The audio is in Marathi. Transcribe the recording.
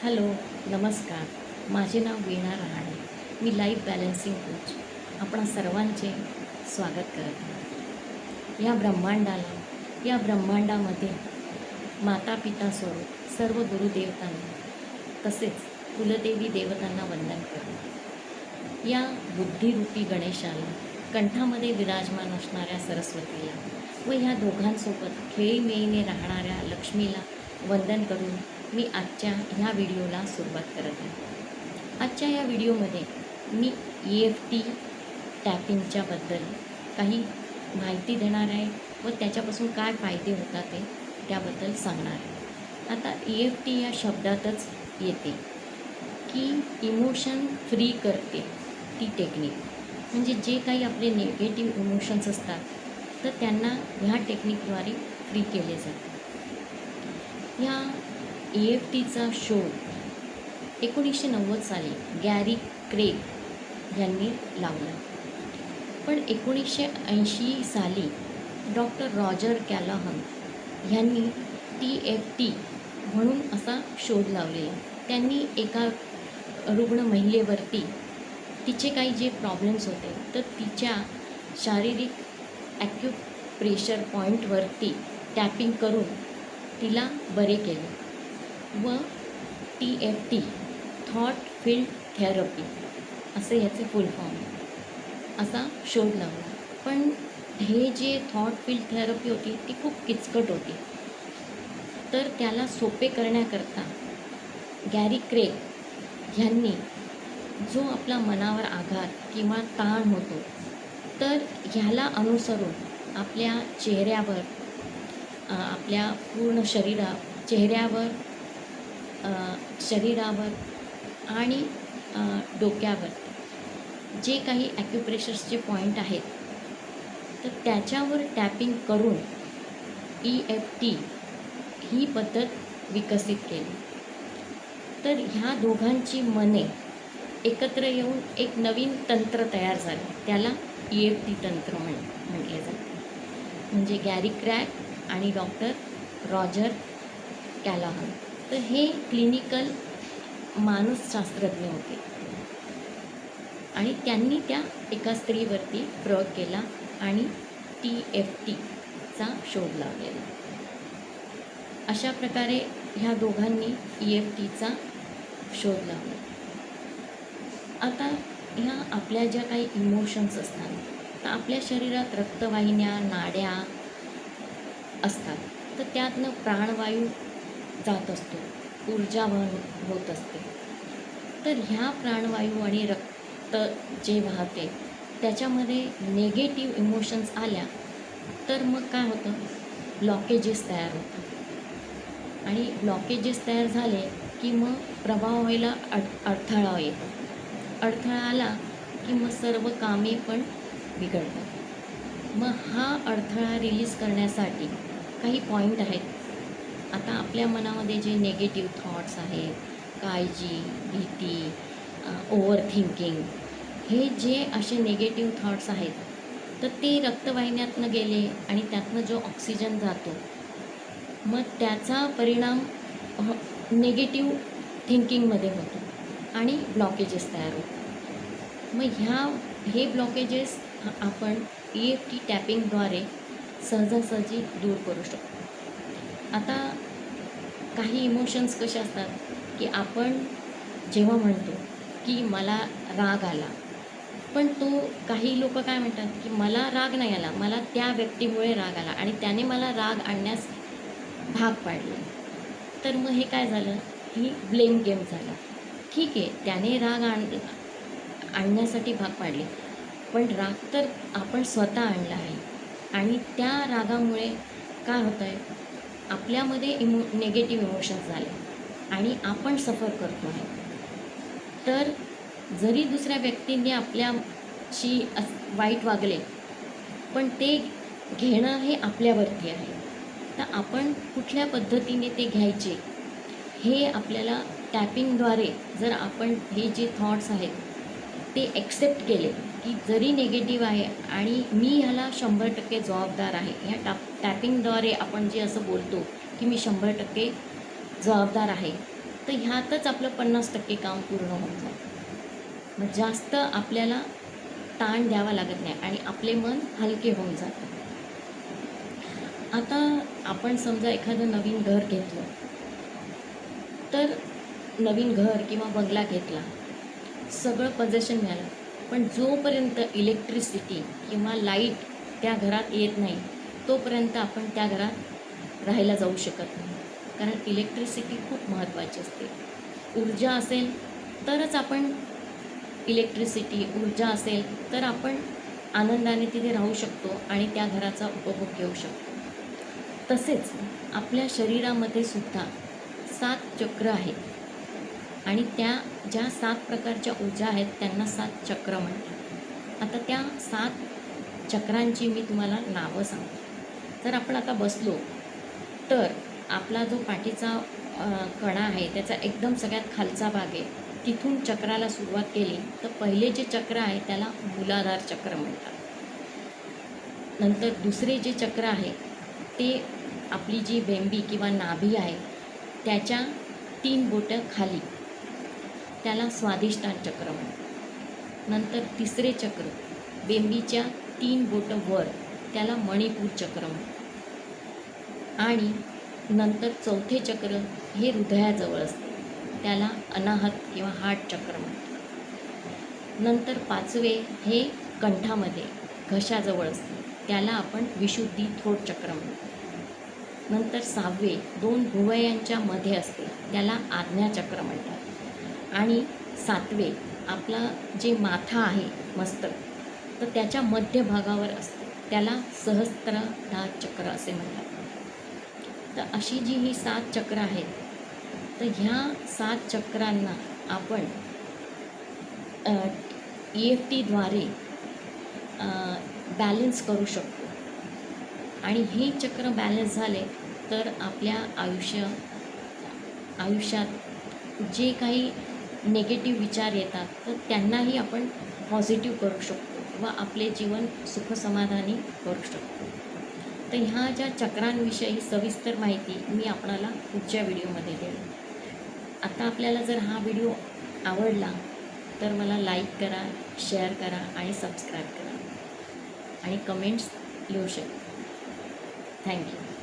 हॅलो, नमस्कार. माझे नाव वीणा रहाणे. मी लाईफ बॅलन्सिंग कोच. आपणा सर्वांचे स्वागत करत आहे. या ब्रह्मांडामध्ये माता पिता सोडून सर्व गुरुदेवतांना तसेच कुलदेवी देवतांना वंदन करतो. या बुद्धिरूपी गणेशाला, कंठामध्ये विराजमान असणाऱ्या सरस्वतीला व ह्या दोघांसोबत खेळीमेळीने राहणाऱ्या लक्ष्मीला वंदन करून मी आजच्या ह्या व्हिडिओला सुरुवात करत आहे. आजच्या या व्हिडिओमध्ये मी EFT टॅपिंगच्याबद्दल काही माहिती देणार आहे व त्याच्यापासून काय फायदे होतात ते त्याबद्दल सांगणार आहे. आता EFT या शब्दातच येते की इमोशन फ्री करते ती टेक्निक. म्हणजे जे काही आपले निगेटिव्ह इमोशन्स असतात तर त्यांना ह्या टेक्निकद्वारे फ्री केले जाते. ह्या EFTचा शोध 1990 साली गॅरी क्रेग यांनी लावला. पण 1980 साली डॉक्टर रॉजर कॅलाहन यांनी TFT म्हणून असा शोध लावलेला. त्यांनी एका रुग्ण महिलेवरती तिचे काही जे प्रॉब्लेम्स होते तर तिच्या शारीरिक ॲक्युप्रेशर पॉईंटवरती टॅपिंग करून तिला बरे केले व TFT थॉट फील्ड थेरपी असे ह्याचे फुल फॉर्म असा शोध लावला. पण हे जे थॉट फील्ड थेरपी होती ती खूप किचकट होती. तर त्याला सोपे करण्याकरता गॅरी क्रेग ह्यांनी जो आपला मनावर आघात किंवा ताण होतो तर ह्याला अनुसरून आपल्या चेहऱ्यावर आपल्या पूर्ण चेहऱ्यावर शरीरावर आणि डोक्यावर जे काही ॲक्युप्रेशर्सचे पॉईंट आहेत तर त्याच्यावर टॅपिंग करून EFT ही पद्धत विकसित केली. तर ह्या दोघांची मने एकत्र येऊन एक नवीन तंत्र तयार झाले. त्याला EFT तंत्र म्हटले जाते. म्हणजे गॅरी क्रॅग आणि डॉक्टर रॉजर कॅलाहन. तर हे क्लिनिकल मानसशास्त्रज्ञ होते आणि त्यांनी त्या एका स्त्रीवरती प्रयोग केला आणि TFTचा शोध लावलेला. अशा प्रकारे ह्या दोघांनी EFTचा शोध लावला. आता ह्या आपल्या ज्या काही इमोशन्स असतात तर आपल्या शरीरात रक्तवाहिन्या नाड्या असतात तर त्यातनं प्राणवायू जात असतो, ऊर्जावहन होत असते. तर ह्या प्राणवायू आणि रक्त जे वाहते त्याच्यामध्ये नेगेटिव्ह इमोशन्स आल्या तर मग काय होतं, ब्लॉकेजेस तयार होतात आणि ब्लॉकेजेस तयार झाले की मग प्रवाह व्हायला अडथळा येतो. अडथळा आला की मग सर्व कामे पण बिघडतात. मग हा अडथळा रिलीज करण्यासाठी काही पॉईंट आहेत. आता आपल्या मनामध्ये जे नेगेटिव्ह थॉट्स आहेत, काळजी, भीती, ओव्हर थिंकिंग, हे जे असे नेगेटिव्ह थॉट्स आहेत तर ते रक्तवाहिन्यातनं गेले आणि त्यातनं जो ऑक्सिजन जातो मग त्याचा परिणाम नेगेटिव्ह थिंकिंगमध्ये होतो आणि ब्लॉकेजेस तयार होतात. मग हे ब्लॉकेजेस आपण EFT टॅपिंगद्वारे सहजासहजी दूर करू शकतो. आता काही इमोशन्स कसे असतात की आपण जेव्हा म्हणतो की मला राग आला, पण काही लोक काय म्हणतात की मला राग नाही आला, मला त्या व्यक्तीमुळे राग आला आणि त्याने मला राग आणण्यास भाग पाडले. तर मग हे काय झालं, ही ब्लेम गेम झाला. ठीक आहे, त्याने राग आणण्यासाठी भाग पाडले, पण राग तर आपण स्वतः आणला आहे आणि त्या रागामुळे काय होतं आहे, आपल्यामध्ये नेगेटिव्ह इमोशन्स झाले आणि आपण सफर करतो आहे. तर जरी दुसऱ्या व्यक्तीने आपल्याशी वाईट वागले पण ते घेणं हे आपल्यावरती आहे. तर आपण कुठल्या पद्धतीने ते घ्यायचे हे आपल्याला टॅपिंगद्वारे जर आपण हे जे थॉट्स आहेत ते ॲक्सेप्ट केले की जरी निगेटिव्ह आहे आणि मी ह्याला 100% जबाबदार आहे. ह्या टॅपिंगद्वारे आपण जे असं बोलतो की मी 100% जबाबदार आहे तर ह्यातच आपलं 50% काम पूर्ण होऊन जातं. मग जास्त आपल्याला ताण द्यावा लागत नाही आणि आपले मन हलके होऊन जातं. आता आपण समजा एखादं नवीन घर घेतलं, तर नवीन घर किंवा बंगला घेतला, सगळं पोझेशन मिळालं, पण जोपर्यंत इलेक्ट्रिसिटी किंवा लाईट त्या घरात येत नाही, तोपर्यंत आपण त्या घरात राहायला जाऊ शकत नाही. कारण इलेक्ट्रिसिटी खूप महत्त्वाची असते. ऊर्जा असेल तरच आपण ऊर्जा असेल तर आपण आनंदाने तिथे राहू शकतो आणि त्या घराचा उपभोग घेऊ शकतो. तसेच आपल्या शरीरामध्ये सुद्धा 7 चक्र आहेत आणि त्या ज्या 7 प्रकारच्या ऊर्जा आहेत त्यांना 7 चक्र म्हणतात. आता त्या 7 चक्रांची मी तुम्हाला नावं सांगते. जर आपण आता बसलो तर आपला जो पाठीचा कणा आहे त्याचा एकदम सगळ्यात खालचा भाग आहे, तिथून चक्राला सुरुवात केली तर पहिले जे चक्र आहे त्याला मूलाधार चक्र म्हणतात. नंतर दुसरे जे चक्र आहे ते आपली जी बेंबी किंवा नाभी आहे त्याच्या 3 बोटं खाली, त्याला स्वाधिष्ठान चक्र म्हणतात. नंतर तिसरे चक्र बेंबीच्या 3 बोटं वर, त्याला मणिपूर चक्र म्हणतात. आणि नंतर चौथे चक्र हे हृदयाजवळ असते, त्याला अनाहत किंवा हार्ट चक्र म्हणतात. नंतर 5वे हे कंठामध्ये घशाजवळ असते, त्याला आपण विशुद्धी थ्रोट चक्र म्हणतो. नंतर 6वे 2 भुवयांच्या मध्ये असते, त्याला आज्ञाचक्र म्हणतात. आणि 7वे आपला जे माथा आहे मस्तक, तर त्याच्या मध्यभागावर असते, त्याला सहस्त्रधार चक्र असे म्हणतात. तर अशी जी ही 7 चक्र आहेत, तर ह्या 7 चक्रांना आपण EFTद्वारे बॅलन्स करू शकतो. आणि हे चक्र बॅलन्स झाले तर आपल्या आयुष्यात जे काही निगेटिव्ह विचार येतात तर त्यांनाही आपण पॉझिटिव्ह करू शकतो व आपले जीवन सुखसमाधानी करू शकतो. तर ह्या ज्या चक्रांविषयी सविस्तर माहिती मी आपणाला पुढच्या व्हिडिओमध्ये देईन. आता आपल्याला जर हा व्हिडिओ आवडला तर मला लाईक करा, शेअर करा आणि सबस्क्राईब करा आणि कमेंट्स लिहू शकता. थँक्यू.